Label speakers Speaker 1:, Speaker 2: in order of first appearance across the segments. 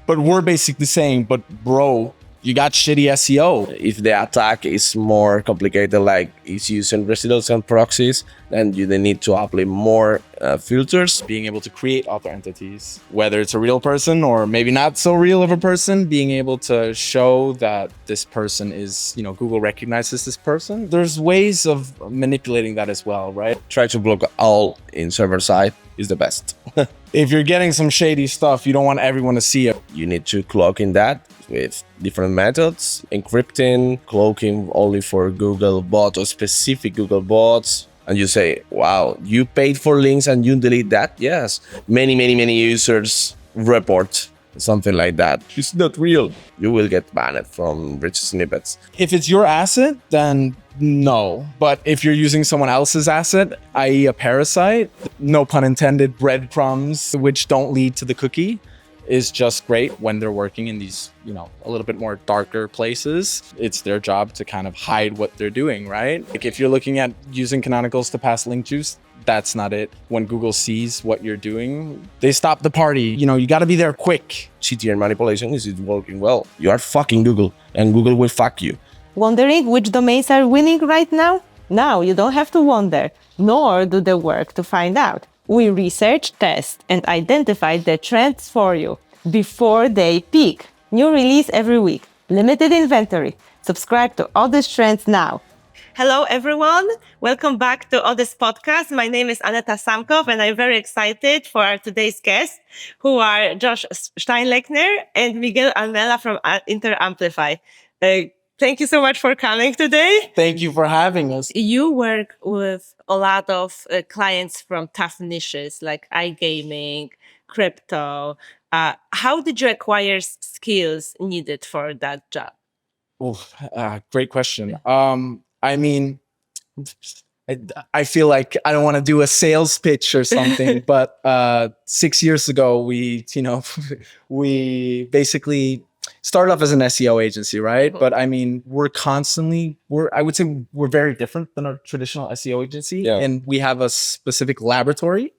Speaker 1: But we're basically saying, but bro, you got shitty SEO.
Speaker 2: If the attack is more complicated, like it's using residuals and proxies, then you then need to apply more filters.
Speaker 1: Being able to create author entities, whether it's a real person or maybe not so real of a person, being able to show that this person is, Google recognizes this person. There's ways of manipulating that as well, right?
Speaker 2: Try to block all in server side is the best.
Speaker 1: If you're getting some shady stuff, you don't want everyone to see it.
Speaker 2: You need to cloak in that with different methods, encrypting, cloaking only for Google bots or specific Google bots. And you say, wow, you paid for links and you delete that? Yes. Many users report something like that. It's not real. You will get banned from rich snippets.
Speaker 1: If it's your asset, then no. But if you're using someone else's asset, i.e. a parasite, no pun intended, breadcrumbs, which don't lead to the cookie, is just great when they're working in these, a little bit more darker places. It's their job to kind of hide what they're doing, right? Like if you're looking at using canonicals to pass link juice, that's not it. When Google sees what you're doing, they stop the party. You got to be there quick.
Speaker 2: CTR manipulation is working well. You are fucking Google and Google will fuck you.
Speaker 3: Wondering which domains are winning right now? Now you don't have to wonder, nor do the work to find out. We research, test, and identify the trends for you before they peak. New release every week. Limited inventory. Subscribe to Odys Trends now. Hello, everyone. Welcome back to Odys Podcast. My name is Aneta Samkov, and I'm very excited for our today's guests, who are Josh Steinlechner and Miguel Almela from Interamplify. Thank you so much for coming today.
Speaker 1: Thank you for having us.
Speaker 3: You work with a lot of clients from tough niches like igaming, crypto. How did you acquire skills needed for that job?
Speaker 1: Great question. I feel like I don't want to do a sales pitch or something, but 6 years ago, we basically started off as an SEO agency, right? But I would say we're very different than a traditional SEO agency.
Speaker 2: Yeah.
Speaker 1: And we have a specific laboratory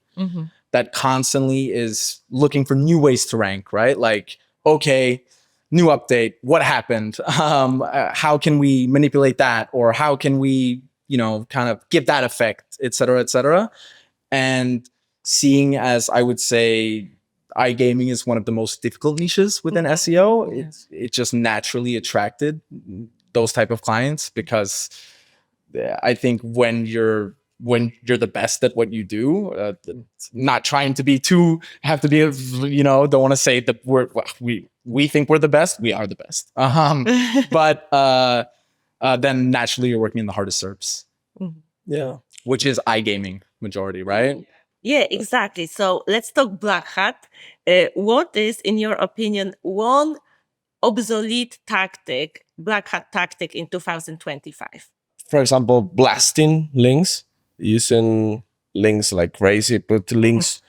Speaker 1: that constantly is looking for new ways to rank, right? Like, okay, new update, what happened? How can we manipulate that? Or how can we, kind of give that effect, et cetera, et cetera. And seeing as I would say, iGaming is one of the most difficult niches within SEO. It just naturally attracted those type of clients because I think when you're the best at what you do, not trying to be don't want to say that we think we're the best. We are the best. But then naturally you're working in the hardest SERPs.
Speaker 2: Yeah.
Speaker 1: Which is iGaming majority, right?
Speaker 3: Yeah, exactly. So let's talk Black Hat. What is, in your opinion, one obsolete Black Hat tactic in 2025?
Speaker 2: For example, blasting links, using links like crazy, put links,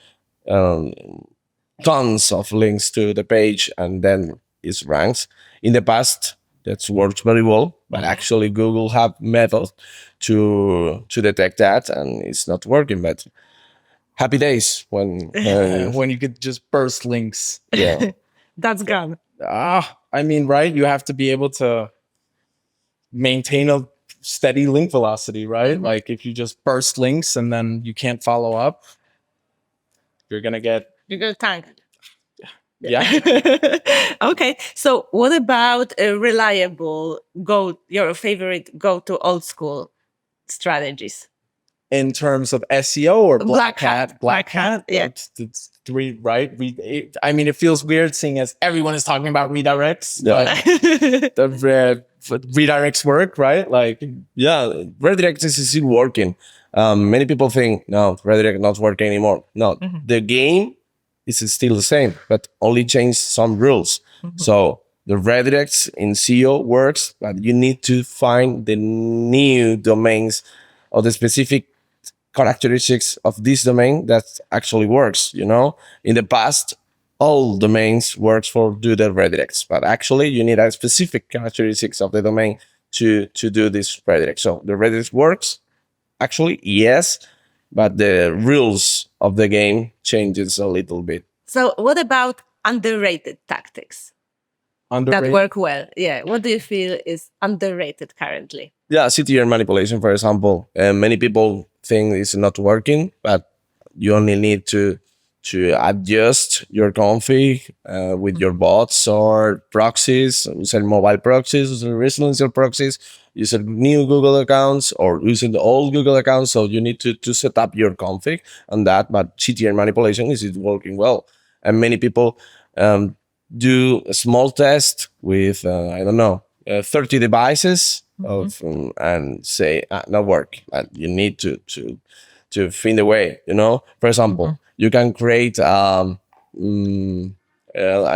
Speaker 2: tons of links to the page, and then it ranks. In the past, that's worked very well, but actually Google have methods to detect that, and it's not working. But happy days when
Speaker 1: you could just burst links.
Speaker 2: Yeah.
Speaker 3: That's gone.
Speaker 1: Right? You have to be able to maintain a steady link velocity, right? Like if you just burst links and then you can't follow up, you're gonna
Speaker 3: tank.
Speaker 1: Yeah.
Speaker 3: Okay. So what about a reliable your favorite go-to old school strategies?
Speaker 1: In terms of SEO or Black Hat?
Speaker 3: Yeah.
Speaker 1: It's three, right? It feels weird seeing as everyone is talking about redirects,
Speaker 2: Yeah.
Speaker 1: but redirects work, right? Like,
Speaker 2: Yeah, redirect is still working. Many people think, no, redirect not working anymore. No, the game is still the same, but only change some rules. So the redirects in SEO works, but you need to find the new domains or the specific characteristics of this domain that actually works. In the past, all domains works for do the redirects, but actually you need a specific characteristics of the domain to do this redirect. So the redirect works, actually, yes, but the rules of the game changes a little bit.
Speaker 3: So what about underrated tactics that work well? Yeah. What do you feel is underrated currently?
Speaker 2: Yeah, CTR manipulation, for example. Many people think it's not working, but you only need to adjust your config with your bots or proxies, using mobile proxies, using residential proxies, using new Google accounts or using the old Google accounts. So you need to set up your config on that. But CTR manipulation is working well, and many people do a small test with I don't know 30 devices of and say not work. And you need to find a way. For example, you can create I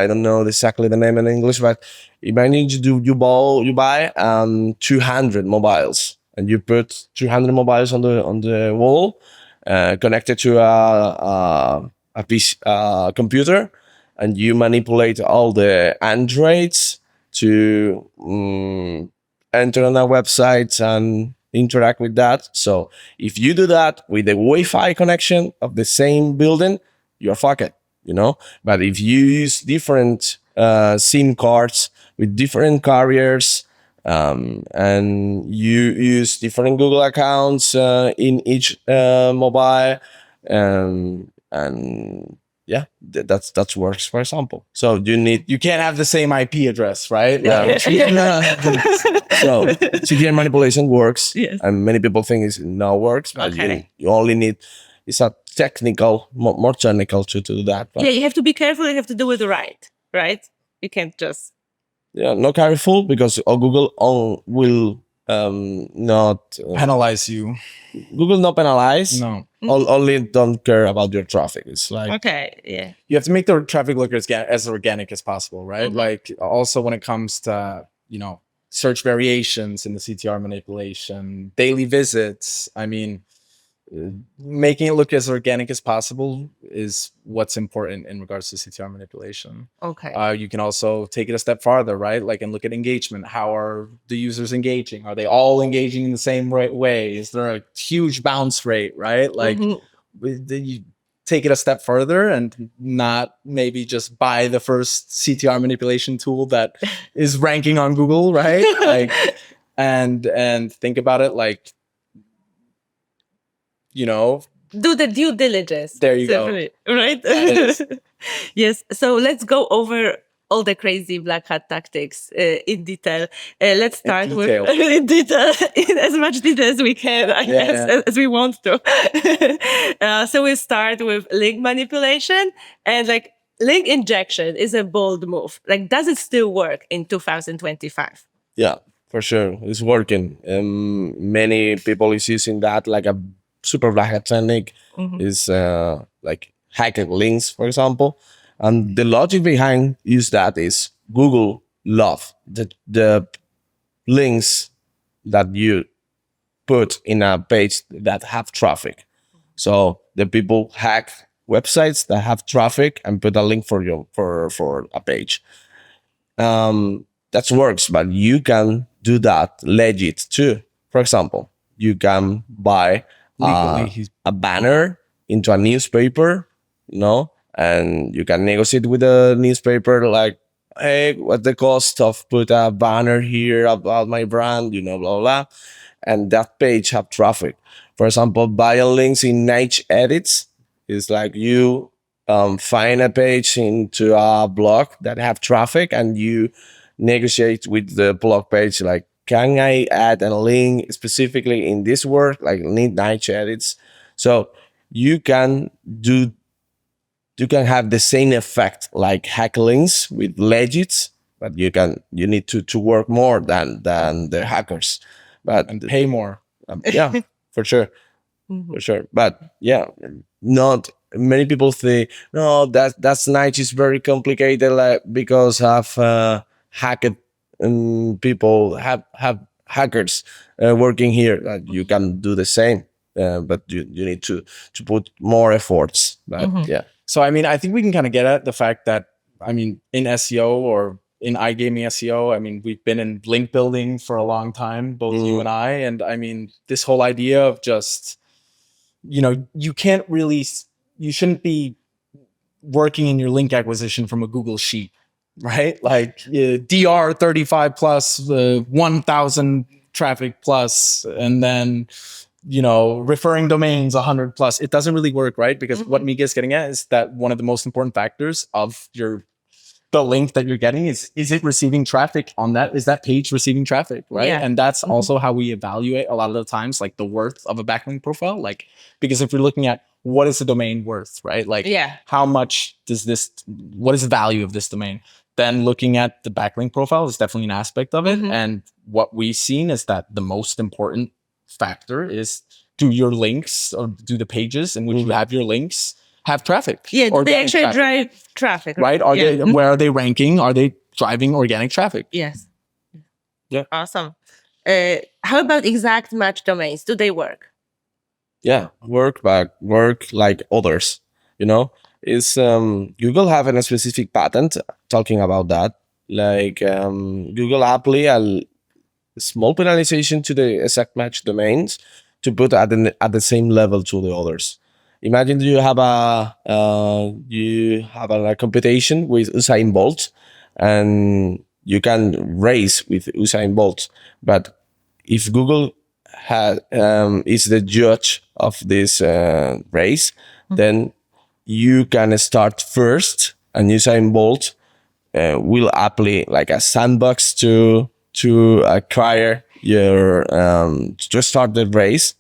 Speaker 2: don't know exactly the name in English, but imagine you buy 200 mobiles and you put 200 mobiles on the wall, connected to a piece computer, and you manipulate all the Androids to enter on a website and interact with that. So if you do that with the Wi-Fi connection of the same building, you're fucked, But if you use different SIM cards with different carriers, and you use different Google accounts in each mobile, and yeah, that works, for example. So you
Speaker 1: can't have the same IP address, right?
Speaker 2: Yeah. So CTR manipulation works,
Speaker 3: Yes.
Speaker 2: and many people think it not works, but you only need, it's a technical, more technical to do that. But
Speaker 3: yeah, you have to be careful. You have to do it right? You can't just
Speaker 2: not careful, because Google will not
Speaker 1: penalize you.
Speaker 2: Google not penalize.
Speaker 1: No.
Speaker 2: Only don't care about your traffic. It's like,
Speaker 3: okay, yeah.
Speaker 1: You have to make the traffic look as organic as possible, right? Like also when it comes to, search variations in the CTR manipulation, daily visits. I mean, making it look as organic as possible is what's important in regards to CTR manipulation.
Speaker 3: Okay.
Speaker 1: You can also take it a step farther, right? Like, and look at engagement. How are the users engaging? Are they all engaging in the same way? Is there a huge bounce rate, right? Like, you take it a step further and not maybe just buy the first CTR manipulation tool that is ranking on Google, right? Like, and think about it like,
Speaker 3: do the due diligence.
Speaker 1: There you go.
Speaker 3: Right? Yes. So let's go over all the crazy black hat tactics in detail. Let's start with in detail, in as much detail as we can, I guess, as we want to. So we start with link manipulation, and like link injection is a bold move. Like, does it still work in 2025?
Speaker 2: Yeah, for sure, it's working. Many people is using that like a super black hat technique. Is like hacking links, for example. And the logic behind use that is Google love the links that you put in a page that have traffic. So the people hack websites that have traffic and put a link for you for a page. That works, but you can do that legit too. For example, you can buy a banner into a newspaper, and you can negotiate with the newspaper like, hey, what's the cost of put a banner here about my brand, blah, blah. And that page have traffic. For example, bio links in niche edits is like you find a page into a blog that have traffic, and you negotiate with the blog page like, can I add a link specifically in this word, like niche edits? So you can have the same effect like hack links with legits, but you need to work more than the hackers,
Speaker 1: and pay more.
Speaker 2: Yeah, for sure. For sure. But yeah, not many people think, no, that's niche is very complicated, like, because have hacked people have hackers working here. You can do the same, but you need to put more efforts. But yeah.
Speaker 1: So I mean, I think we can kind of get at the fact that, I mean, in SEO or in iGaming SEO, I mean, we've been in link building for a long time, both you and I. And I mean, this whole idea of just, you shouldn't be working in your link acquisition from a Google sheet, right? Like DR 35 plus 1,000 traffic plus, and then referring domains 100 plus. It doesn't really work, right? Because what Miguel is getting at is that one of the most important factors of the link that you're getting is it receiving traffic on that? Is that page receiving traffic, right?
Speaker 3: Yeah.
Speaker 1: And that's also how we evaluate a lot of the times, like the worth of a backlink profile. Like, because if you're looking at what is the domain worth, right? Like, how much what is the value of this domain? Then looking at the backlink profile is definitely an aspect of it. And what we've seen is that the most important factor is, do your links, or do the pages in which you have your links have traffic?
Speaker 3: Yeah, they actually drive traffic.
Speaker 1: Right? Where are they ranking? Are they driving organic traffic?
Speaker 3: Yes.
Speaker 2: Yeah.
Speaker 3: Awesome. How about exact match domains? Do they work?
Speaker 2: Yeah, work like others. Is Google having a specific patent talking about that? Like Google apply a small penalization to the exact match domains to put at the same level to the others. Imagine you have a competition with Usain Bolt, and you can race with Usain Bolt. But if Google is the judge of this race, then you can start first, and Usain Bolt will apply like a sandbox to acquire your to start the race.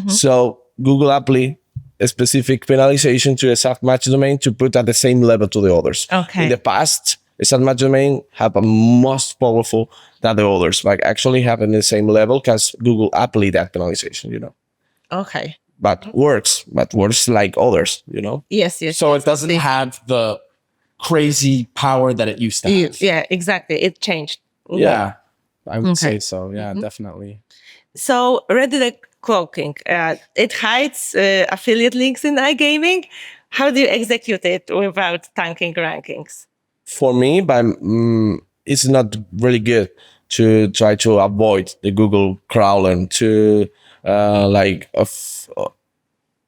Speaker 2: So Google apply a specific penalization to a self-match domain to put at the same level to the others.
Speaker 3: Okay.
Speaker 2: In the past, a self-match domain have a most powerful than the others, like actually having the same level because Google apply that penalization.
Speaker 3: Okay.
Speaker 2: But works like others.
Speaker 3: Yes.
Speaker 1: So it doesn't have the crazy power that it used to have.
Speaker 3: Yeah, exactly. It changed.
Speaker 1: Yeah, I would say so. Yeah, definitely.
Speaker 3: So redirect cloaking, it hides affiliate links in iGaming. How do you execute it without tanking rankings?
Speaker 2: For me, it's not really good to try to avoid the Google crawling to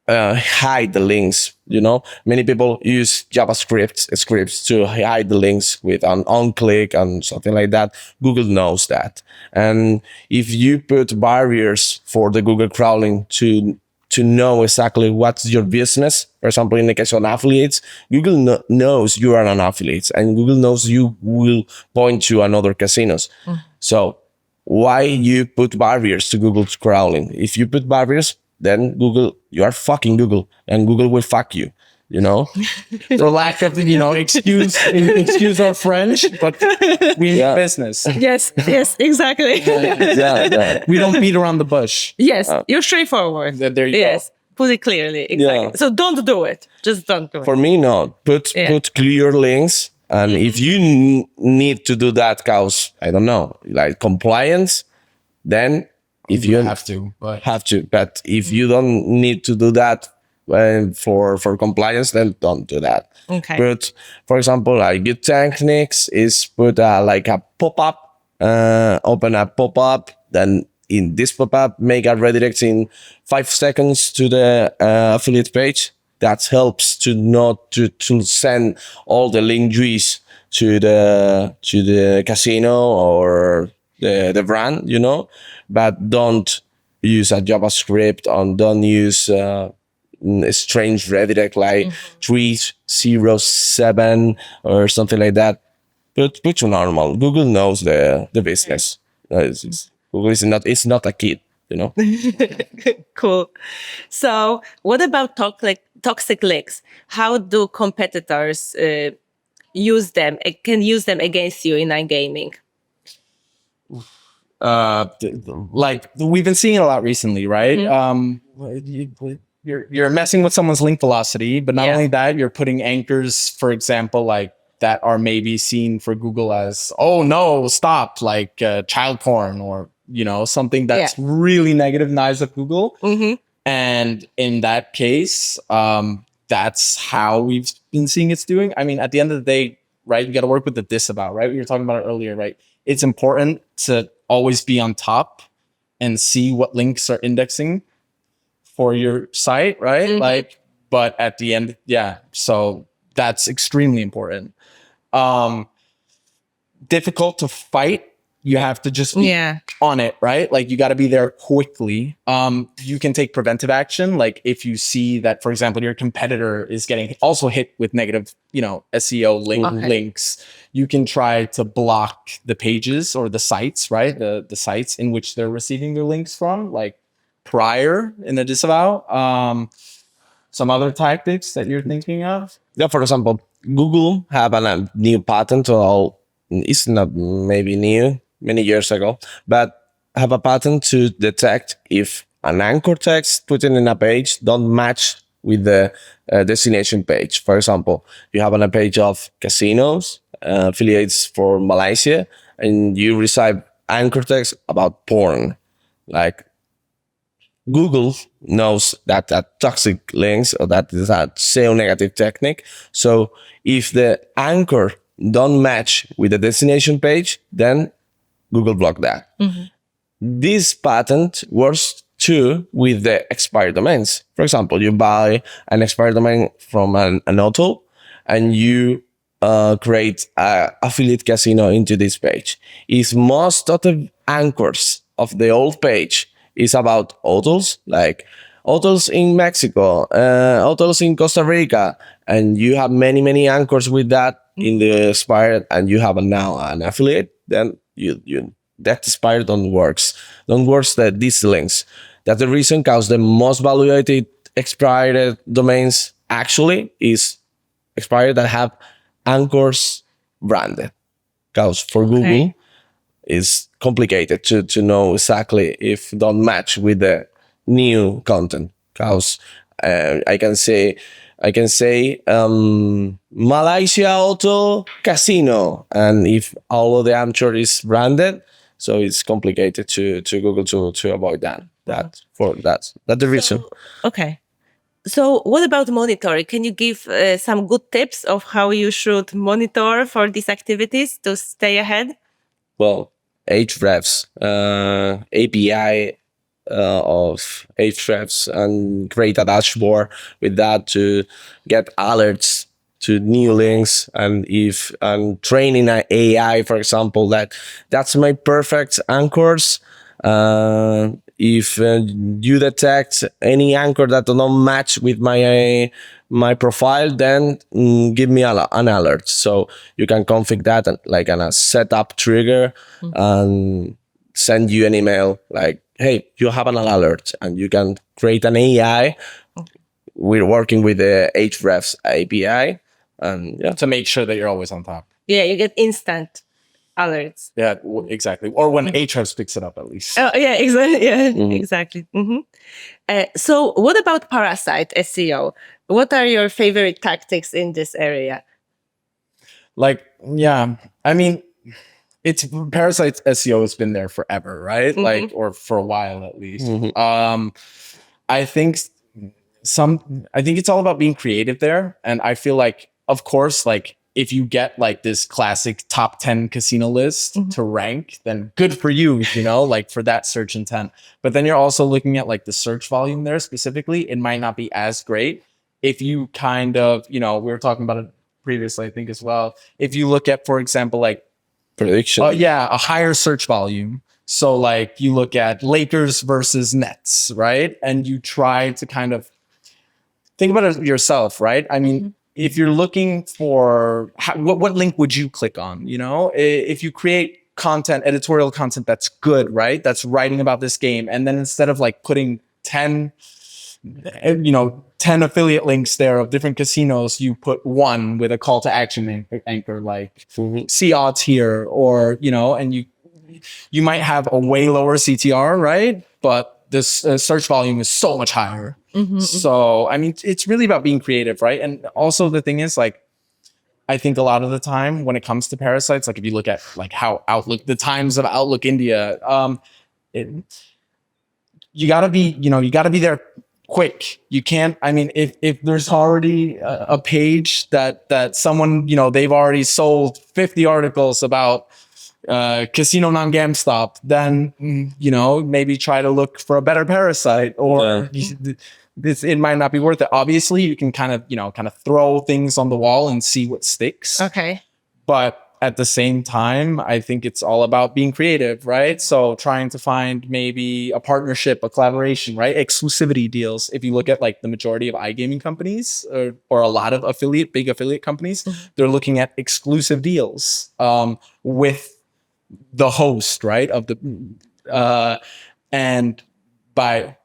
Speaker 2: hide the links. Many people use JavaScript scripts to hide the links with an on-click and something like that. Google knows that. And if you put barriers for the Google crawling to know exactly what's your business, for example, in the case of affiliates, Google knows you are an affiliate, and Google knows you will point to another casinos. So why you put barriers to Google's crawling? If you put barriers, then you are fucking Google, and Google will fuck you.
Speaker 1: For lack of excuse our French, but we need business.
Speaker 3: Yes, exactly.
Speaker 1: We don't beat around the bush.
Speaker 3: Yes, you're straightforward.
Speaker 1: There you go.
Speaker 3: Put it clearly. Exactly. So don't do it. Just don't do it.
Speaker 2: For me, no. Put clear links, and if you need to do that, cause I don't know, like compliance, then if you
Speaker 1: have to.
Speaker 2: But if you don't need to do that for compliance, then don't do that.
Speaker 3: Okay.
Speaker 2: But for example, like good techniques is put like a pop-up, open a pop-up, then in this pop-up, make a redirect in 5 seconds to the affiliate page. That helps to not to send all the link juice to the casino or the brand, but don't use a JavaScript, and don't use a strange redirect like 307 or something like that. But put to normal. Google knows the business. Google is not a kid,
Speaker 3: Cool. So what about toxic links? How do competitors use them? Can use them against you in iGaming?
Speaker 1: Like we've been seeing it a lot recently, right? You're messing with someone's link velocity, but not only that, you're putting anchors, for example, like that are maybe seen for Google as, oh no, stop, like child porn, or something that's really negative in the eyes of Google. And in that case, that's how we've been seeing it's doing. I mean, at the end of the day, right, you got to work with the disavow, right? We were talking about it earlier, right? It's important to always be on top and see what links are indexing for your site, right? Like, but at the end, so That's extremely important. Difficult to fight. You have to just be on it, right? Like you got to be there quickly. You can take preventive action. Like if you see that, for example, your competitor is getting also hit with negative, SEO links, you can try to block the pages or the sites, right? The sites in which they're receiving their links from, like prior in the disavow. Some other tactics that you're thinking of?
Speaker 2: Yeah, for example, Google have a new patent, or it's not maybe new, many years ago, but have a patent to detect if an anchor text put in a page don't match with the destination page. For example, you have on a page of casinos, affiliates for Malaysia, and you receive anchor text about porn. Like Google knows that toxic links or that is a SEO negative technique. So if the anchor don't match with the destination page, then Google block that. This patent works too with the expired domains. For example, you buy an expired domain from an hotel and you create an affiliate casino into this page. If most of the anchors of the old page is about hotels, like hotels in Mexico, hotels in Costa Rica, and you have many anchors with that in the expired, and you have now an affiliate, then you that expired don't works that these links. That's the reason because the most valued expired domains actually is expired that have anchors branded. Because for Google, it's complicated to know exactly if don't match with the new content. Because I can say Malaysia Hotel Casino, and if all of the amateur is branded, so it's complicated to Google to avoid that. That's the reason.
Speaker 3: So what about monitoring? Can you give some good tips of how you should monitor for these activities to stay ahead?
Speaker 2: Well, Hrefs, API of Hrefs, and create a dashboard with that to get alerts to new links, and if I'm training an AI, for example, that's my perfect anchors. If you detect any anchor that do not match with my profile, then give me an alert. So you can configure that like a setup trigger and send you an email like, hey, you have an alert, and you can create an AI. We're working with the Hrefs API, and
Speaker 1: to make sure that you're always on top.
Speaker 3: Yeah, you get instant alerts.
Speaker 1: Yeah, exactly. Or when Ahrefs picks it up, at least.
Speaker 3: Oh, yeah, exactly. Yeah, exactly. So what about Parasite SEO? What are your favorite tactics in this area?
Speaker 1: I mean, it's Parasite's SEO has been there forever, right? Like, or for a while at least. I think it's all about being creative there. And I feel like, of course, like if you get like this classic top 10 casino list to rank, then good for you, like for that search intent. But then you're also looking at like the search volume there specifically. It might not be as great if you kind of, we were talking about it previously, I think as well. If you look at, for example, like
Speaker 2: prediction.
Speaker 1: A higher search volume. So like you look at Lakers versus Nets, right? And you try to kind of think about it yourself, right? I mean, if you're looking for what link would you click on? If you create editorial content that's good, right? That's writing about this game. And then instead of like putting 10 affiliate links there of different casinos, you put one with a call to action anchor, like see odds here, or, and you might have a way lower CTR, right? But this search volume is so much higher. So, I mean, it's really about being creative, right? And also the thing is, like, I think a lot of the time when it comes to parasites, like if you look at like how the Times of Outlook India, you gotta be there quick. You can't, I mean, if there's already a page that someone, they've already sold 50 articles about casino non-GameStop, then maybe try to look for a better parasite, or it might not be worth it. Obviously, you can kind of throw things on the wall and see what sticks.
Speaker 3: Okay.
Speaker 1: But at the same time, I think it's all about being creative, right? So trying to find maybe a partnership, a collaboration, right? Exclusivity deals. If you look at like the majority of iGaming companies or a lot of big affiliate companies, they're looking at exclusive deals with the host, right? And by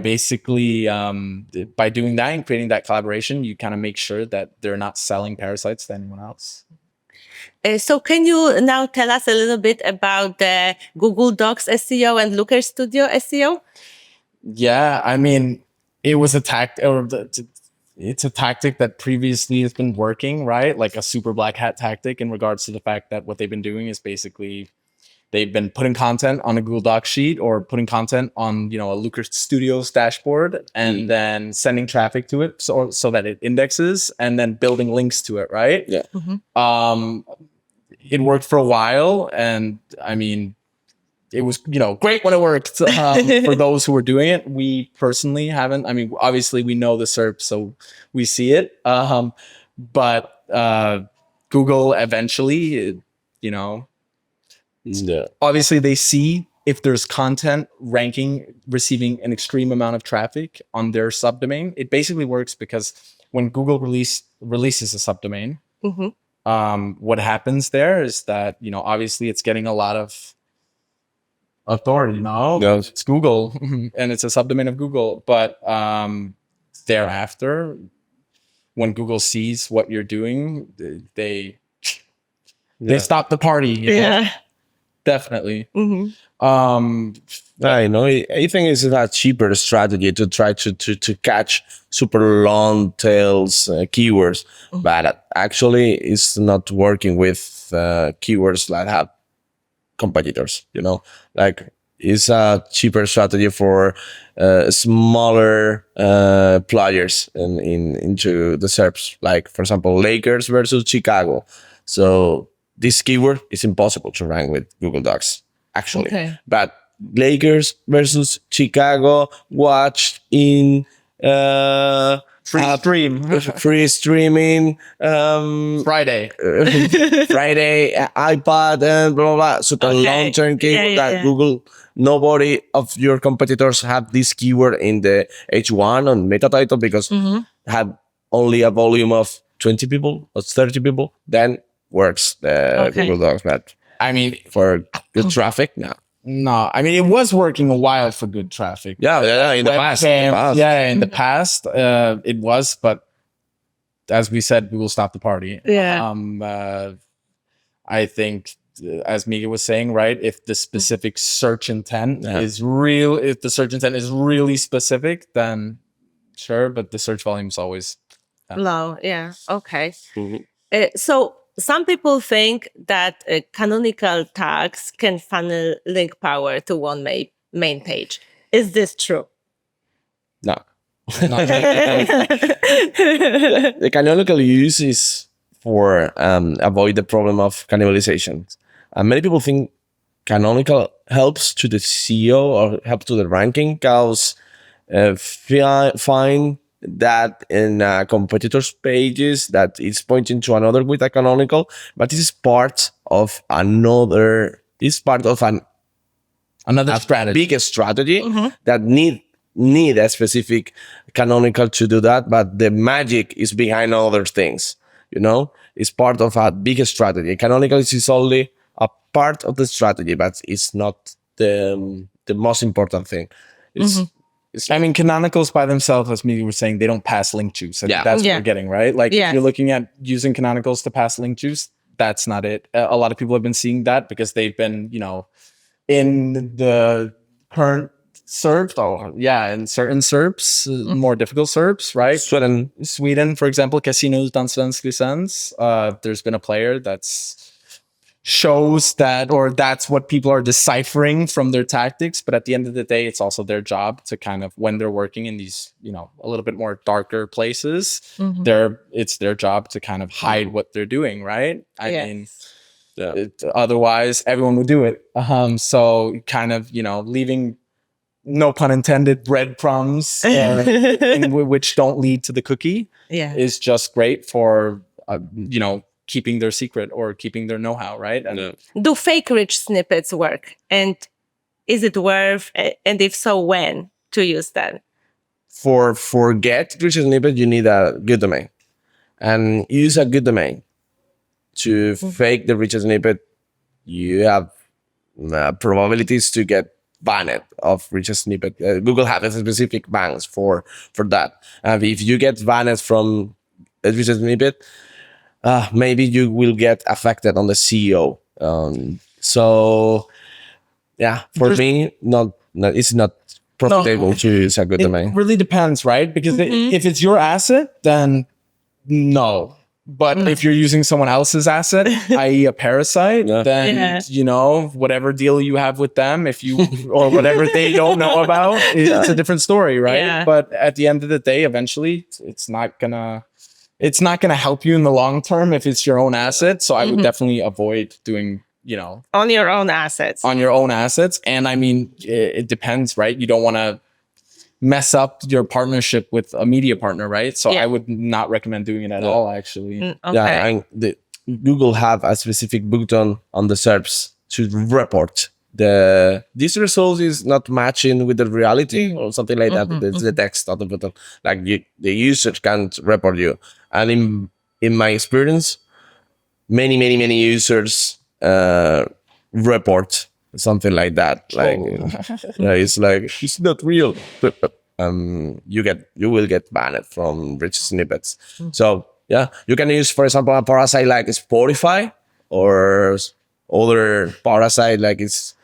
Speaker 1: basically by doing that and creating that collaboration, you kind of make sure that they're not selling parasites to anyone else.
Speaker 3: So can you now tell us a little bit about the Google Docs SEO and Looker Studio SEO?
Speaker 1: Yeah, I mean, it was a it's a tactic that previously has been working, right? Like a super black hat tactic in regards to the fact that what they've been doing is basically they've been putting content on a Google Doc sheet or putting content on, a Looker Studios dashboard and then sending traffic to it so that it indexes and then building links to it, right?
Speaker 2: Yeah.
Speaker 1: It worked for a while, and I mean, it was great when it worked. For those who were doing it, we personally haven't. I mean, obviously we know the SERP, so we see it. But Google eventually, obviously they see if there's content ranking receiving an extreme amount of traffic on their subdomain. It basically works because when Google releases a subdomain, what happens there is that obviously it's getting a lot of authority.
Speaker 2: Yes.
Speaker 1: It's Google and it's a subdomain of Google, but thereafter, when Google sees what you're doing, they stop the party. Definitely.
Speaker 2: I know. I think it's a cheaper strategy to try to catch super long tails keywords, but actually it's not working with keywords that have competitors. Like it's a cheaper strategy for smaller players into the SERPs. Like for example, Lakers versus Chicago. So this keyword is impossible to rank with Google Docs, actually. But Lakers versus Chicago watched in free streaming
Speaker 1: Friday
Speaker 2: iPad and blah blah blah. Super long-term keyword that Google. Nobody of your competitors have this keyword in the H1 on meta title because have only a volume of 20 people or 30 people. Then works the Google Docs, but
Speaker 1: I mean,
Speaker 2: for good traffic,
Speaker 1: no. I mean, it was working a while for good traffic.
Speaker 2: Yeah, in the past.
Speaker 1: Yeah, in the past, it was, but as we said, Google stopped the party. I think, as Miguel was saying, right, if the specific search intent is real, if the search intent is really specific, then sure, but the search volume is always
Speaker 3: low. Yeah. Okay. So some people think that canonical tags can funnel link power to one main page. Is this true?
Speaker 2: No. The canonical use is for avoid the problem of cannibalization. Many people think canonical helps to the SEO or helps to the ranking because find that in competitors' pages that is pointing to another with a canonical, but this is part of another. It's part of
Speaker 1: another strategy,
Speaker 2: bigger strategy that need a specific canonical to do that. But the magic is behind other things. It's part of a bigger strategy. Canonical is only a part of the strategy, but it's not the most important thing.
Speaker 1: I mean, canonicals by themselves, as Miguel was saying, they don't pass link juice. I think that's what we're getting, right? Like if you're looking at using canonicals to pass link juice, that's not it. A lot of people have been seeing that because they've been, in the current SERPs, in certain SERPs, more difficult SERPs, right? Sweden, for example, Casinos utan svensk licens. There's been a player that's shows that, or that's what people are deciphering from their tactics. But at the end of the day, it's also their job to kind of, when they're working in these, a little bit more darker places, it's their job to kind of hide what they're doing, right? I mean, otherwise everyone would do it. So kind of, leaving no pun intended, breadcrumbs which don't lead to the cookie is just great for, keeping their secret or keeping their know-how, right? And
Speaker 3: do fake rich snippets work? And is it worth, and if so, when to use that?
Speaker 2: For get rich snippet, you need a good domain, and use a good domain to fake the rich snippet. You have probabilities to get banned of rich snippet. Google has specific bans for that. If you get banned from a rich snippet, maybe you will get affected on the SEO. So yeah, for me, it's not profitable to use a good domain.
Speaker 1: It really depends, right? Because if it's your asset, then no. But if you're using someone else's asset, i.e. a Parasite, then, whatever deal you have with them, or whatever they don't know about, it's a different story, right?
Speaker 3: Yeah.
Speaker 1: But at the end of the day, eventually, it's not gonna help you in the long term if it's your own asset. So I would definitely avoid doing,
Speaker 3: on your own assets.
Speaker 1: And I mean, it depends, right? You don't want to mess up your partnership with a media partner, right? So I would not recommend doing it at all, actually.
Speaker 3: Okay.
Speaker 2: Yeah, and Google have a specific button on the SERPs to report this result is not matching with the reality or something like that. It's the text on the button. Like the user can't report you. And in my experience, many users report something like that. Like it's like it's not real. You will get banned from rich snippets. So yeah, you can use, for example, a Parasite like Spotify or other Parasite like it's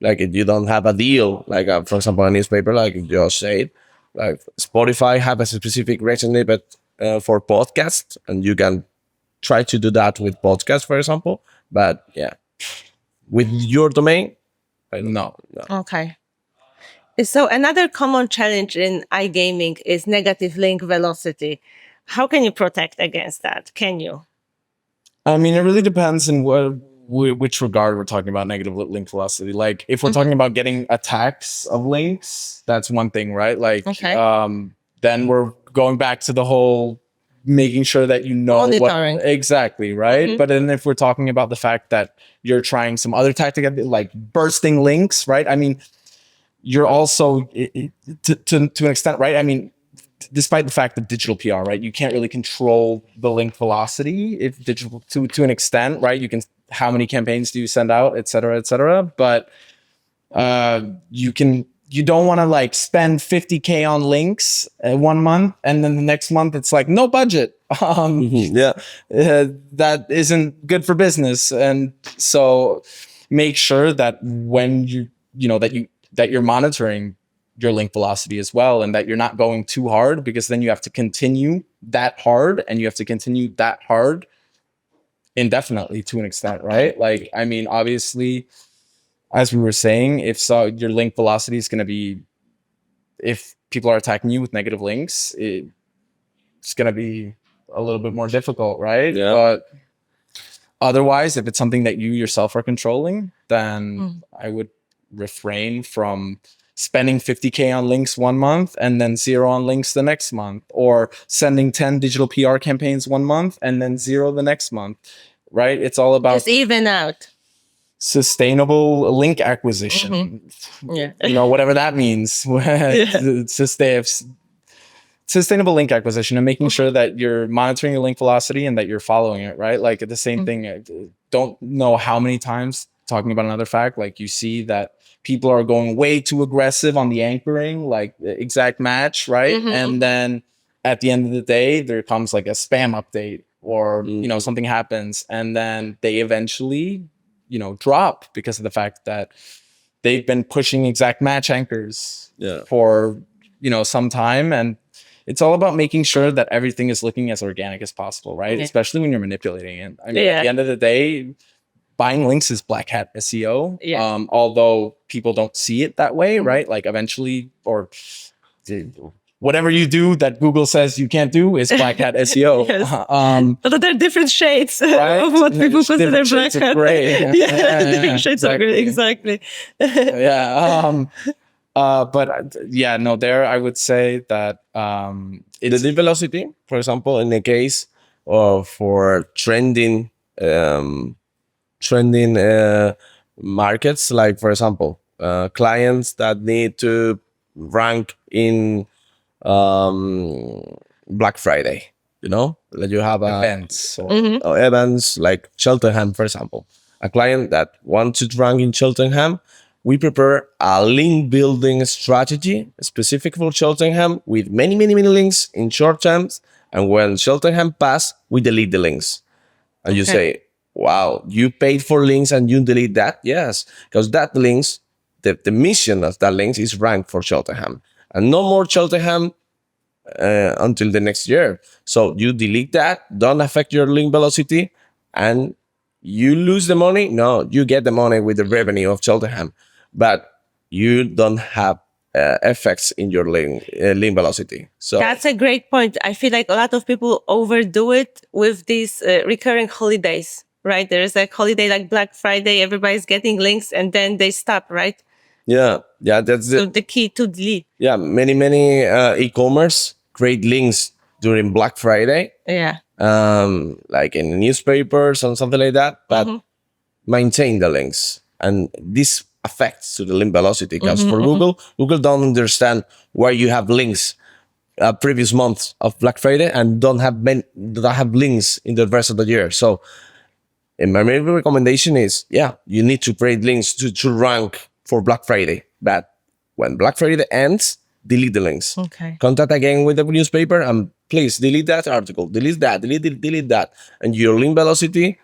Speaker 2: like if you don't have a deal, like for example a newspaper, like you just said, like Spotify have a specific rich snippet for podcasts, and you can try to do that with podcasts, for example. But yeah, with your domain, no.
Speaker 3: Okay. So another common challenge in igaming is negative link velocity. How can you protect against that? Can you?
Speaker 1: I mean, it really depends in which regard we're talking about negative link velocity. Like if we're talking about getting attacks of links, that's one thing, right? Like, then we're going back to the whole making sure that you know
Speaker 3: monitoring.
Speaker 1: Exactly, right? But then if we're talking about the fact that you're trying some other tactic like bursting links, right? I mean, you're also to an extent, right? I mean, despite the fact that digital PR, right, you can't really control the link velocity if digital to an extent, right? You can, how many campaigns do you send out, et cetera, but you don't want to like spend 50K on links 1 month and then the next month it's like no budget. That isn't good for business. And so make sure that when that you're monitoring your link velocity as well, and that you're not going too hard, because then you have to continue that hard and you have to continue that hard indefinitely to an extent, right? Like, I mean, obviously, as we were saying, your link velocity is going to be, if people are attacking you with negative links, it's going to be a little bit more difficult, right?
Speaker 2: Yeah.
Speaker 1: But otherwise, if it's something that you yourself are controlling, then I would refrain from spending 50K on links 1 month and then 0 on links the next month, or sending 10 digital PR campaigns 1 month and then 0 the next month, right? It's all about
Speaker 3: just even out.
Speaker 1: Sustainable link acquisition. Whatever that means. Sustainable link acquisition, and making sure that you're monitoring your link velocity and that you're following it, right? Like the same thing, I don't know how many times, talking about another fact, like you see that people are going way too aggressive on the anchoring, like the exact match, right? And then at the end of the day, there comes like a spam update or, something happens, and then they eventually, drop because of the fact that they've been pushing exact match anchors for, some time. And it's all about making sure that everything is looking as organic as possible, right? Especially when you're manipulating it. I mean, at the end of the day, buying links is black hat SEO. Although people don't see it that way, right? Like eventually, or whatever you do that Google says you can't do is black hat SEO.
Speaker 3: But there are different shades of what people consider black hat.
Speaker 1: Gray.
Speaker 3: Different shades of gray, exactly.
Speaker 1: Yeah, no, there I would say that
Speaker 2: The
Speaker 1: it's
Speaker 2: lead velocity, for example, in the case of for trending markets, like for example, clients that need to rank in Black Friday. That you have
Speaker 1: events.
Speaker 2: events like Cheltenham, for example. A client that wants to rank in Cheltenham, we prepare a link building strategy specific for Cheltenham with many, many, many links in short terms. And when Cheltenham pass, we delete the links. And you say, wow, you paid for links and you delete that? Yes, because that links, the mission of that links is ranked for Cheltenham. And no more Cheltenham until the next year. So you delete that, don't affect your link velocity, and you lose the money. No, you get the money with the revenue of Cheltenham, but you don't have effects in your link velocity. So
Speaker 3: That's a great point. I feel like a lot of people overdo it with these recurring holidays, right? There is a holiday like Black Friday, everybody's getting links and then they stop, right?
Speaker 2: yeah, that's
Speaker 3: So the key to delete.
Speaker 2: yeah. Many e-commerce create links during Black Friday,
Speaker 3: Yeah.
Speaker 2: like in newspapers and something like that, but maintain the links, and this affects to the link velocity because for Google don't understand why you have links previous month of Black Friday and don't have links in the rest of the year. So my main recommendation is, you need to create links to rank for Black Friday, but when Black Friday ends, delete the links.
Speaker 3: Okay.
Speaker 2: Contact again with the newspaper and please delete that article, delete that, and your link velocity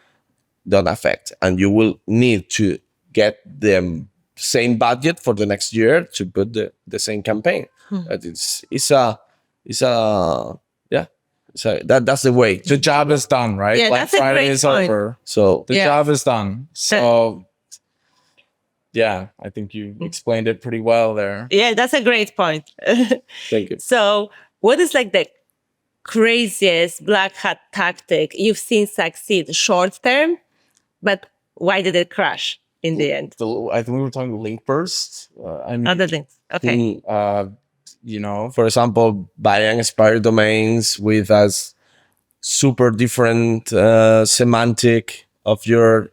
Speaker 2: don't affect, and you will need to get the same budget for the next year to put the same campaign. But that's the way.
Speaker 1: The job is done, right?
Speaker 3: Yeah,
Speaker 1: Black
Speaker 3: that's a
Speaker 1: Friday
Speaker 3: great
Speaker 1: is
Speaker 3: point.
Speaker 1: over.
Speaker 2: So
Speaker 1: The job is done. So yeah, I think you explained it pretty well there.
Speaker 3: Yeah, that's a great point.
Speaker 2: thank you.
Speaker 3: So what is like the craziest black hat tactic you've seen succeed short term, but why did it crash in the end?
Speaker 1: I think we were talking link bursts. I mean,
Speaker 3: Other things. Okay.
Speaker 2: For example, buying expired domains with as super different semantic of your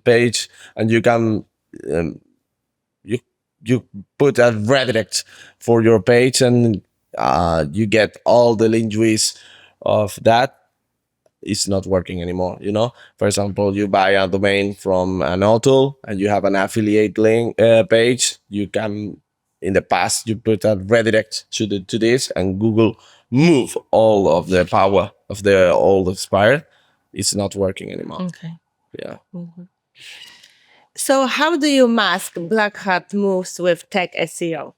Speaker 2: page, and you can you put a redirect for your page, and you get all the link juice of that. It's not working anymore. For example, you buy a domain from an auto and you have an affiliate link page. You can, in the past, you put a redirect to this, and Google move all of the power of the old expired. It's not working anymore.
Speaker 3: Okay.
Speaker 2: Yeah.
Speaker 3: So how do you mask black hat moves with tech SEO?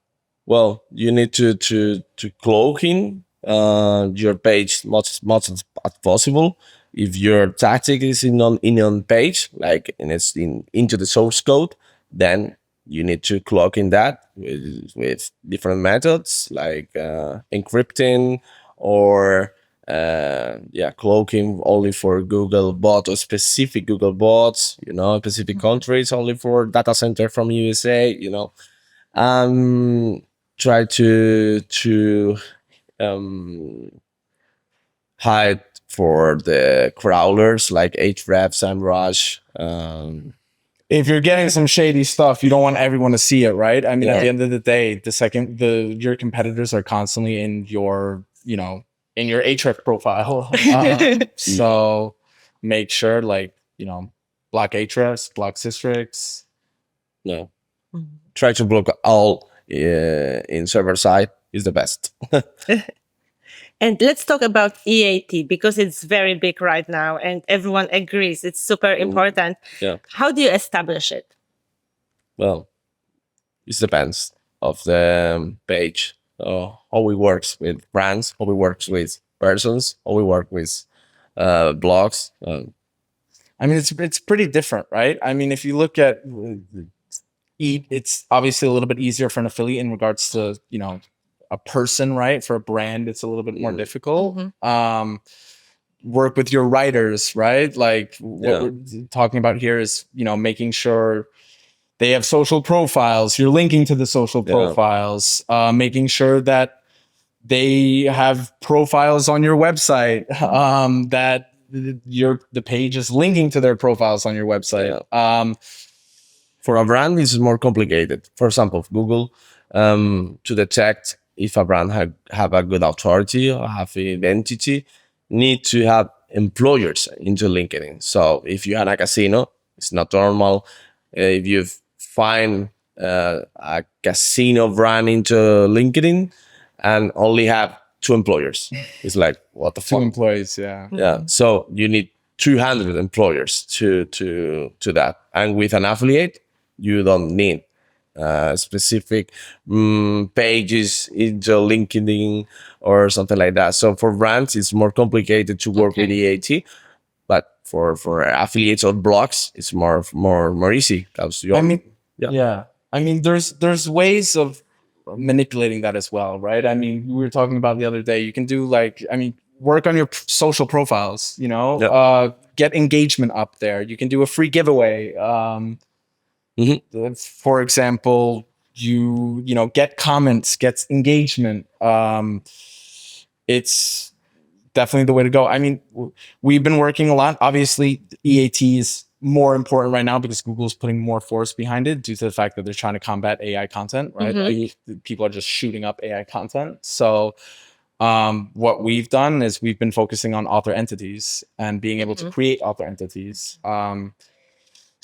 Speaker 2: Well, you need to cloaking your page much as possible. If your tactic is in on page, like and it's into the source code, then you need to cloak in that with different methods like encrypting or cloaking only for Google bot or specific Google bots, specific countries, only for data center from USA, try to hide for the crawlers like Hrefs and Rush.
Speaker 1: If you're getting some shady stuff, you don't want everyone to see it, right? I mean, at the end of the day, your competitors are constantly in your Href profile. So make sure, block Hrefs, block Systrix.
Speaker 2: No, try to block all in server side is the best.
Speaker 3: And let's talk about EAT because it's very big right now and everyone agrees it's super important.
Speaker 2: Yeah.
Speaker 3: How do you establish it?
Speaker 2: Well, it depends of the page. How we works with brands, how we works with persons, how we work with blogs.
Speaker 1: I mean, it's pretty different, right? I mean, if you look at it's obviously a little bit easier for an affiliate in regards to a person, right? For a brand, it's a little bit more difficult. Work with your writers, right? Like what we're talking about here is making sure they have social profiles. You're linking to the social profiles, making sure that they have profiles on your website, that the page is linking to their profiles on your website.
Speaker 2: For a brand, it's more complicated. For example, Google, to detect if a brand have a good authority or have an identity, need to have employers into LinkedIn. So if you had a casino, it's not normal. If you find a casino brand into LinkedIn and only have 2 employers, it's like, what the
Speaker 1: Two
Speaker 2: fuck?
Speaker 1: employees, yeah.
Speaker 2: Yeah. So you need 200 employers to that. And with an affiliate, you don't need specific pages into LinkedIn or something like that. So for brands, it's more complicated to work with EAT. But for affiliates or blogs, it's more easy.
Speaker 1: I mean, there's ways of manipulating that as well, right? I mean, we were talking about the other day. You can do work on your social profiles. Get engagement up there. You can do a free giveaway. For example, you get comments, get engagement. It's definitely the way to go. I mean, we've been working a lot. Obviously, EAT is more important right now because Google is putting more force behind it due to the fact that they're trying to combat AI content, right? People are just shooting up AI content. So what we've done is we've been focusing on author entities and being able to create author entities.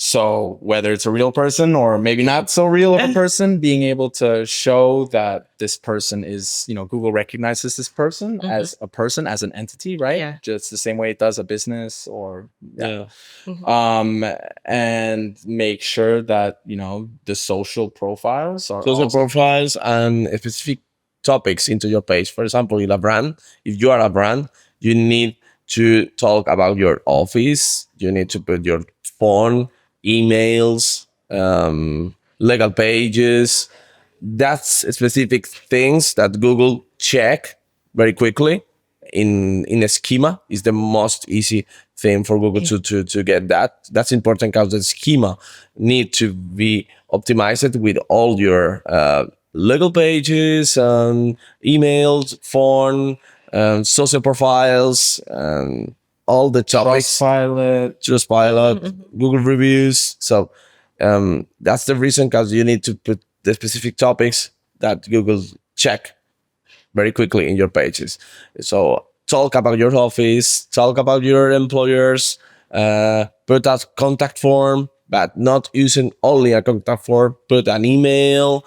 Speaker 1: So whether it's a real person or maybe not so real of a person, being able to show that this person is, Google recognizes this person as a person, as an entity, right?
Speaker 3: Yeah.
Speaker 1: Just the same way it does a business or and make sure that, the social profiles are
Speaker 2: profiles and specific topics into your page. For example, in a brand, if you are a brand, you need to talk about your office. You need to put your phone, emails, legal pages. That's specific things that Google check very quickly in a schema. Is the most easy thing for Google to get that. That's important because the schema need to be optimized with all your legal pages, emails, phone, social profiles, and all the topics. Trustpilot, Google reviews. So that's the reason, because you need to put the specific topics that Google check very quickly in your pages. So talk about your office, talk about your employers, put a contact form, but not using only a contact form, put an email,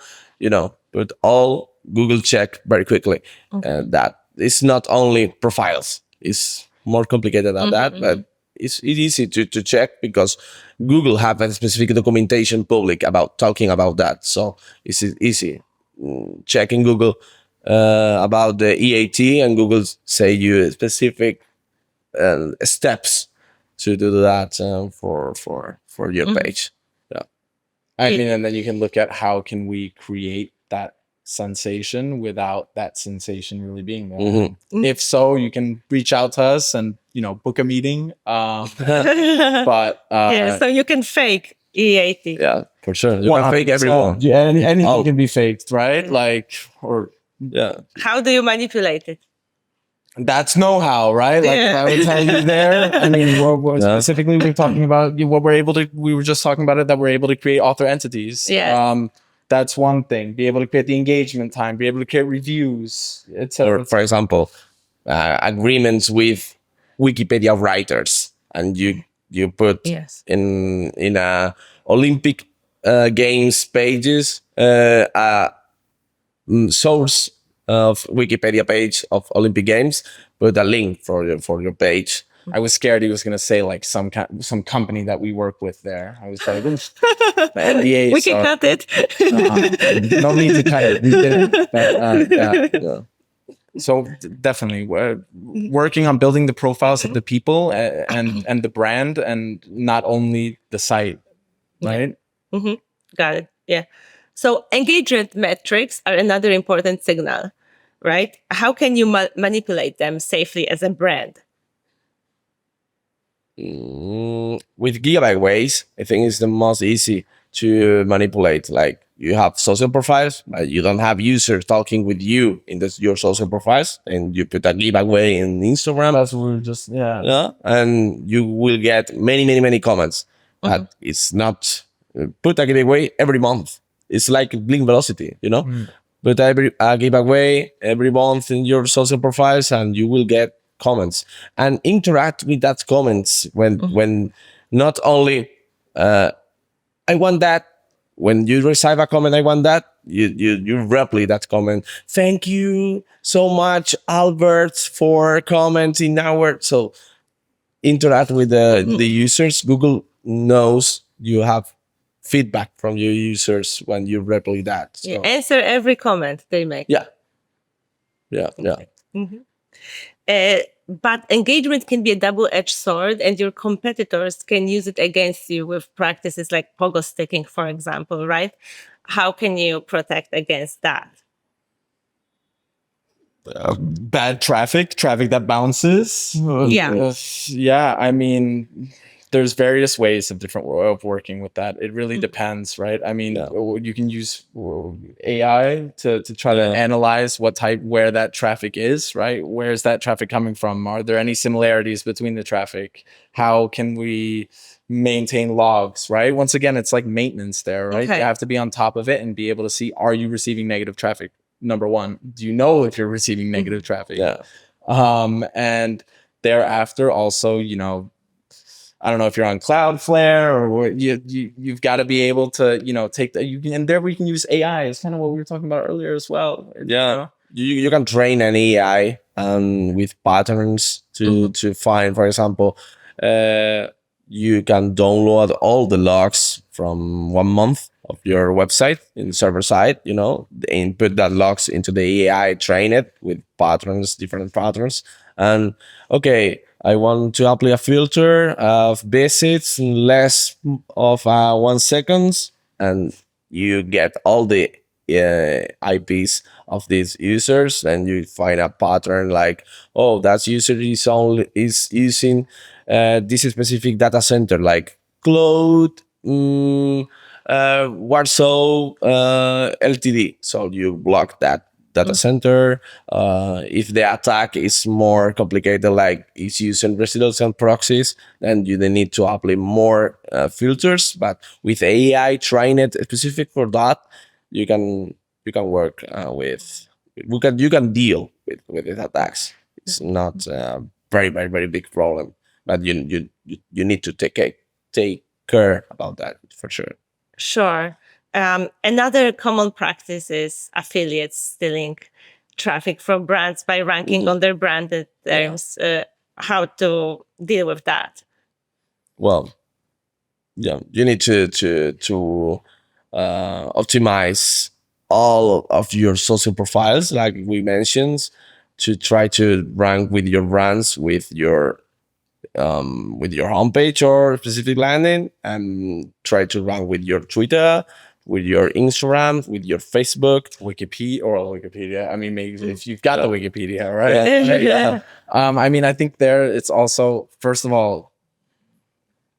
Speaker 2: put all Google check very quickly. That it's not only profiles, it's more complicated than that, but it's easy to check because Google have a specific documentation public about talking about that. So it's easy checking Google about the EAT, and Google say you specific steps to do that for your page. Yeah.
Speaker 1: I mean, and then you can look at how can we create that sensation without that sensation really being there. If so, you can reach out to us and book a meeting. But
Speaker 3: so you can fake EAT.
Speaker 2: Yeah, for sure. You can fake everyone.
Speaker 1: Yeah, anything can be faked, right?
Speaker 3: How do you manipulate it?
Speaker 1: That's know-how, right? Like I would tell you there. I mean, specifically, we're talking about what we're able to. We were just talking about it, that we're able to create author entities.
Speaker 3: Yeah.
Speaker 1: That's one thing. Be able to create the engagement time. Be able to create reviews, etc.
Speaker 2: Or, for example, agreements with Wikipedia writers, and you put in a Olympic Games pages source of Wikipedia page of Olympic Games, put a link for your page.
Speaker 1: I was scared he was going to say like some company that we work with there. I was like, NDAs
Speaker 3: we can cut it.
Speaker 1: No need to cut it. We did it. So definitely, we're working on building the profiles of the people and the brand, and not only the site, right?
Speaker 3: Got it. Yeah. So engagement metrics are another important signal, right? How can you
Speaker 2: With
Speaker 3: manipulate them safely as a brand?
Speaker 2: with gigabyte ways, I think it's the most easy to manipulate. Like you have social profiles, but you don't have users talking with you in your social profiles, and you put a giveaway in Instagram.
Speaker 1: That's what we're just
Speaker 2: Yeah, and you will get many comments. But it's not put a giveaway every month. It's like blink velocity, you know. Put a giveaway every month in your social profiles, and you will get comments and interact with that comments when not only I want that. When you receive a comment, I want that. You reply that comment. Thank you so much, Albert, for commenting our. So interact with the users. Google knows you have feedback from your users when you reply that. So,
Speaker 3: Answer every comment they make.
Speaker 2: yeah.
Speaker 3: But engagement can be a double-edged sword, and your competitors can use it against you with practices like Pogo sticking, for example, right? How can you protect against that?
Speaker 1: bad traffic that bounces. Yeah. I mean, there's various ways of working with that. It really depends, right? I mean, you can use AI to try to analyze where that traffic is, right? Where's that traffic coming from? Are there any similarities between the traffic? How can we maintain logs, right? Once again, it's like maintenance there, right?
Speaker 3: Okay.
Speaker 1: You have to be on top of it and be able to see, are you receiving negative traffic? Number one, do you know if you're receiving negative traffic? And thereafter also, I don't know if you're on Cloudflare or you've got to be able to, take that. And there we can use AI. It's kind of what we were talking about earlier as well.
Speaker 2: You can train an AI with patterns to find, for example, you can download all the logs from 1 month of your website in server side, and put that logs into the AI, train it with patterns, different patterns. And okay, I want to apply a filter of visits in less of 1 second, and you get all the IPs of these users, and you find a pattern like, oh, that user is using this specific data center, like Cloud Warsaw Ltd. So you block that data center. If the attack is more complicated, like it's using residential proxies, then you need to apply more filters. But with AI, train it specific for that, you can work with. You can deal with these attacks. It's not a very big problem, but you need to take care about that for sure.
Speaker 3: Sure. Another common practice is affiliates stealing traffic from brands by ranking on their branded terms. How to deal with that?
Speaker 2: Well, yeah, you need to optimize all of your social profiles, like we mentioned, to try to rank with your brands, with your homepage or specific landing, and try to rank with your Twitter, with your Instagram, with your Facebook,
Speaker 1: Wikipedia. I mean, maybe if you've got the Wikipedia, right? I mean, I think it's also, first of all,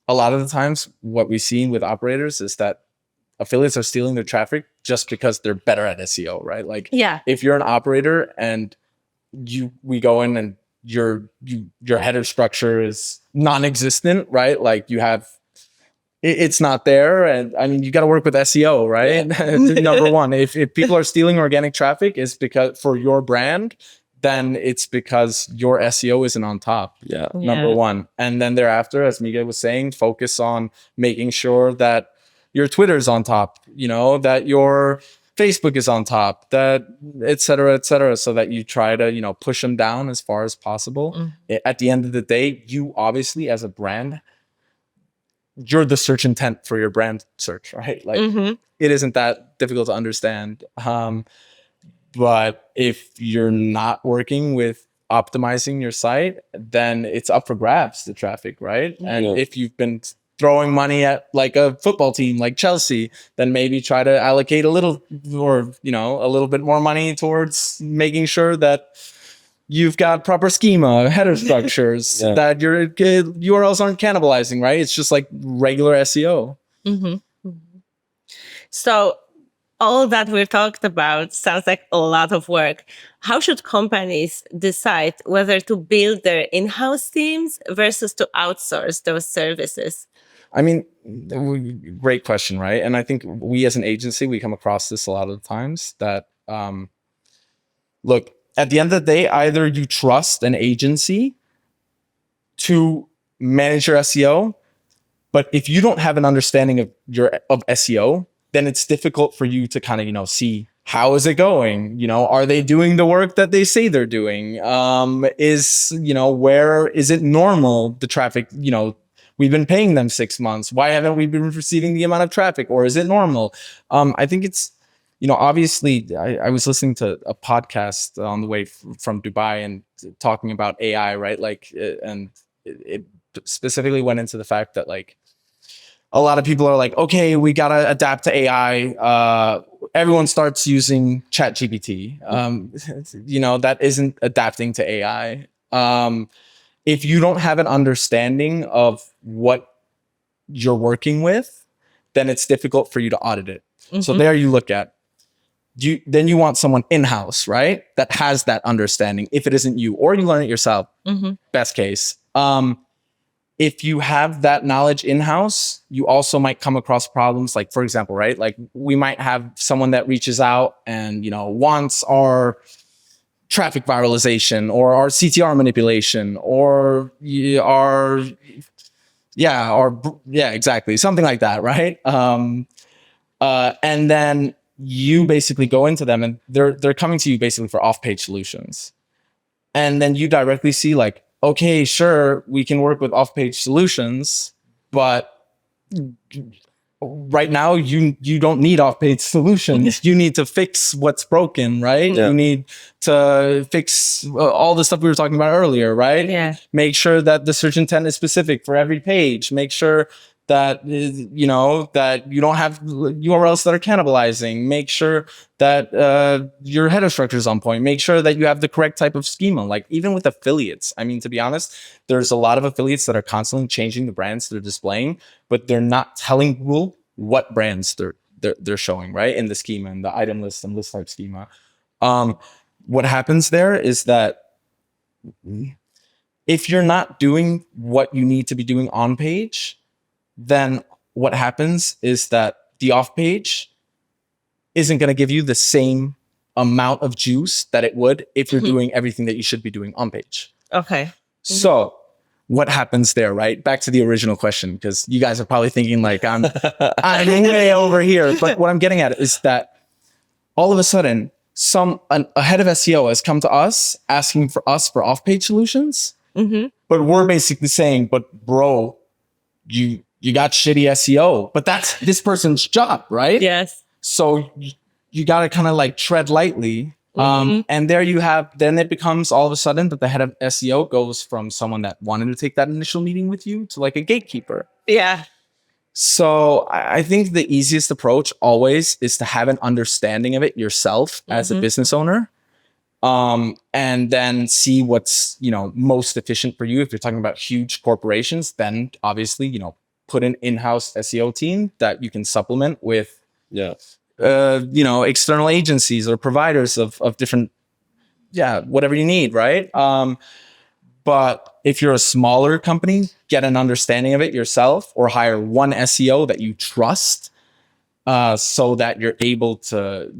Speaker 1: a lot of the times what we've seen with operators is that affiliates are stealing their traffic just because they're better at SEO, right? Like, if you're an operator and we go in and your header structure is non-existent, right? Like it's not there. And I mean, you got to work with SEO, right? Number one, if people are stealing organic traffic, is because for your brand, then it's because your SEO isn't on top. Number one. And then thereafter, as Miguel was saying, focus on making sure that your Twitter is on top, that your Facebook is on top, that et cetera, so that you try to, push them down as far as possible. At the end of the day, you obviously as a brand, you're the search intent for your brand search, right? Like it isn't that difficult to understand. But if you're not working with optimizing your site, then it's up for grabs, the traffic, right? And if you've been throwing money at like a football team like Chelsea, then maybe try to allocate a little bit more money towards making sure that you've got proper schema, header structures, that your URLs aren't cannibalizing, right? It's just like regular SEO.
Speaker 3: So all that we've talked about sounds like a lot of work. How should companies decide whether to build their in-house teams versus to outsource those services?
Speaker 1: I mean, great question, right? And I think we as an agency, we come across this a lot of the times that, look, at the end of the day, either you trust an agency to manage your SEO, but if you don't have an understanding of SEO, then it's difficult for you to kind of, see how is it going? Are they doing the work that they say they're doing? Where is it normal, the traffic, we've been paying them 6 months. Why haven't we been receiving the amount of traffic, or is it normal? I think it's, obviously I was listening to a podcast on the way from Dubai and talking about AI, right? And it specifically went into the fact that a lot of people are like, okay, we got to adapt to AI. Everyone starts using ChatGPT. That isn't adapting to AI. If you don't have an understanding of what you're working with, then it's difficult for you to audit it. So there you look at, then you want someone in-house, right? That has that understanding, if it isn't you, or you learn it yourself, best case. If you have that knowledge in-house, you also might come across problems for example, right? We might have someone that reaches out and, wants our traffic viralization or our CTR manipulation or exactly. Something like that, right? And then you basically go into them and they're coming to you basically for off-page solutions. And then you directly see okay, sure, we can work with off-page solutions, but right now you don't need off-page solutions. You need to fix what's broken, right? You need to fix all the stuff we were talking about earlier, right?
Speaker 3: Yeah.
Speaker 1: Make sure that the search intent is specific for every page. Make sure that that you don't have URLs that are cannibalizing. Make sure that your header structure is on point. Make sure that you have the correct type of schema. Even with affiliates, I mean, to be honest, there's a lot of affiliates that are constantly changing the brands they're displaying, but they're not telling Google what brands they're showing, right, in the schema, in the item list and list type schema. What happens there is that if you're not doing what you need to be doing on page, then what happens is that the off page isn't going to give you the same amount of juice that it would if you're doing everything that you should be doing on page.
Speaker 3: Okay.
Speaker 1: So what happens there, right? Back to the original question, because you guys are probably thinking I'm way over here. But what I'm getting at is that all of a sudden, a head of SEO has come to us asking for us for off-page solutions. But we're basically saying, but bro, you got shitty SEO, but that's this person's job, right?
Speaker 3: Yes.
Speaker 1: So you got to kind of tread lightly. And there you have, then it becomes all of a sudden that the head of SEO goes from someone that wanted to take that initial meeting with you to a gatekeeper.
Speaker 3: Yeah.
Speaker 1: So I think the easiest approach always is to have an understanding of it yourself as a business owner. And then see what's, most efficient for you. If you're talking about huge corporations, then obviously, put an in-house SEO team that you can supplement with, external agencies or providers of different, whatever you need, right? But if you're a smaller company, get an understanding of it yourself or hire one SEO that you trust, so that you're able to,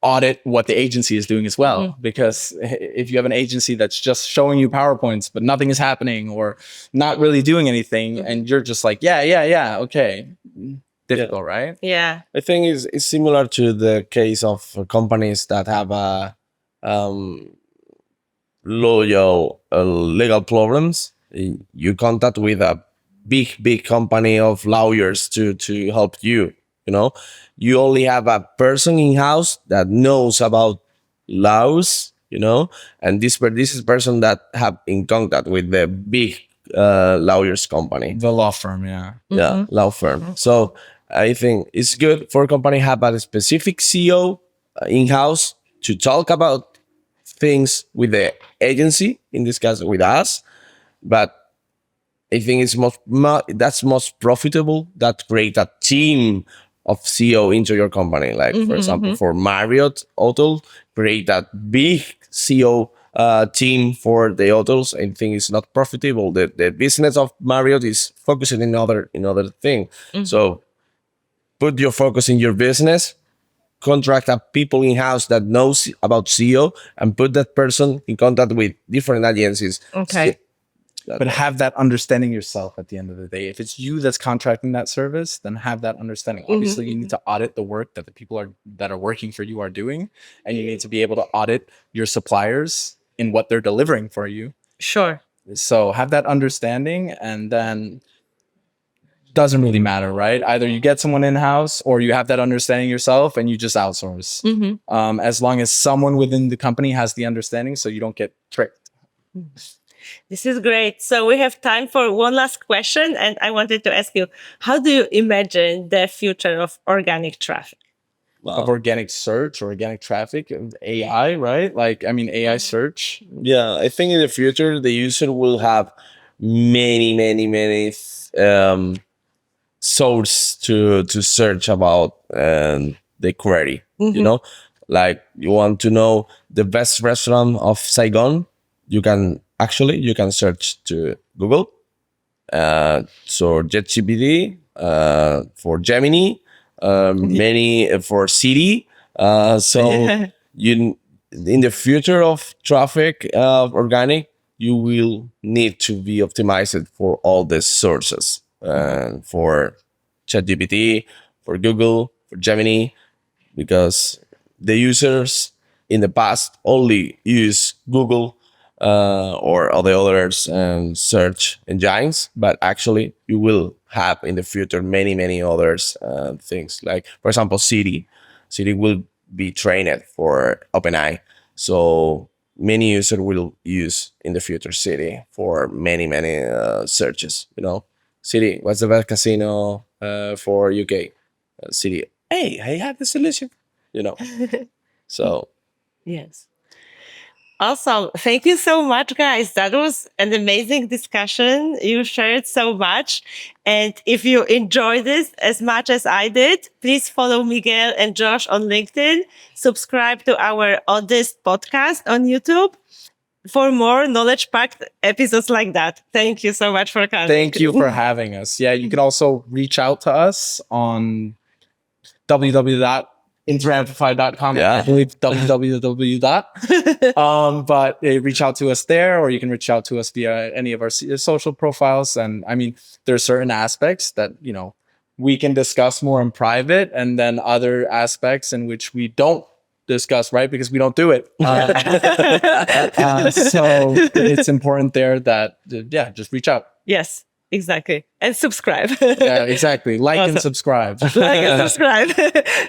Speaker 1: audit what the agency is doing as well. Because if you have an agency that's just showing you PowerPoints, but nothing is happening or not really doing anything, and you're just okay. Difficult, right?
Speaker 3: Yeah.
Speaker 2: I think it's similar to the case of companies that have legal problems. You contact with a big company of lawyers to help you. You only have a person in-house that knows about laws, and this is a person that have in contact with the big lawyers company.
Speaker 1: The law firm,
Speaker 2: Law firm. So I think it's good for a company have a specific CEO in-house to talk about things with the agency, in this case with us, but I think it's that's most profitable that create a team of CEO into your company. Like for example, for Marriott Hotel, create that big CEO team for the hotels. I think it's not profitable. The business of Marriott is focusing in other thing. So put your focus in your business. Contract a people in house that knows about SEO and put that person in contact with different agencies.
Speaker 3: Okay.
Speaker 1: But have that understanding yourself at the end of the day. If it's you that's contracting that service, then have that understanding. Obviously, you need to audit the work that the people that are working for you are doing, and you need to be able to audit your suppliers in what they're delivering for you.
Speaker 3: Sure.
Speaker 1: So have that understanding, and then doesn't really matter, right? Either you get someone in-house or you have that understanding yourself and you just outsource. As long as someone within the company has the understanding so you don't get tricked.
Speaker 3: This is great. So we have time for one last question. And I wanted to ask you, how do you imagine the future of organic traffic?
Speaker 1: Of organic search or organic traffic, AI, right? Like, I mean, AI search.
Speaker 2: Yeah, I think in the future, the user will have many source to search about the query. You know, like you want to know the best restaurant of Saigon, you can search to Google, so JetGPT, for Gemini, many for City. So you in the future of traffic, organic, you will need to be optimized for all the sources, for ChatGPT, for Google, for Gemini, because the users in the past only use Google or all the others search engines, but actually you will have in the future many others things. Like for example, City will be trained for OpenAI, so many users will use in the future City for many searches. You know, City, what's the best casino for UK? City, hey, I have the solution. You know, so
Speaker 3: Yes. Awesome. Thank you so much, guys. That was an amazing discussion. You shared so much. And if you enjoyed this as much as I did, please follow Miguel and Josh on LinkedIn. Subscribe to our Odys podcast on YouTube for more knowledge-packed episodes like that. Thank you so much for coming.
Speaker 1: Thank you for having us. Yeah, you can also reach out to us on www.interamplify.com.
Speaker 2: Yeah.
Speaker 1: I believe www. But reach out to us there, or you can reach out to us via any of our social profiles. And I mean, there are certain aspects that, you know, we can discuss more in private, and then other aspects in which we don't discuss, right? Because we don't do it. So it's important there that, just reach out.
Speaker 3: Yes, exactly. And subscribe.
Speaker 1: Yeah, exactly. Like
Speaker 3: Awesome.
Speaker 1: and subscribe.
Speaker 3: Like and subscribe.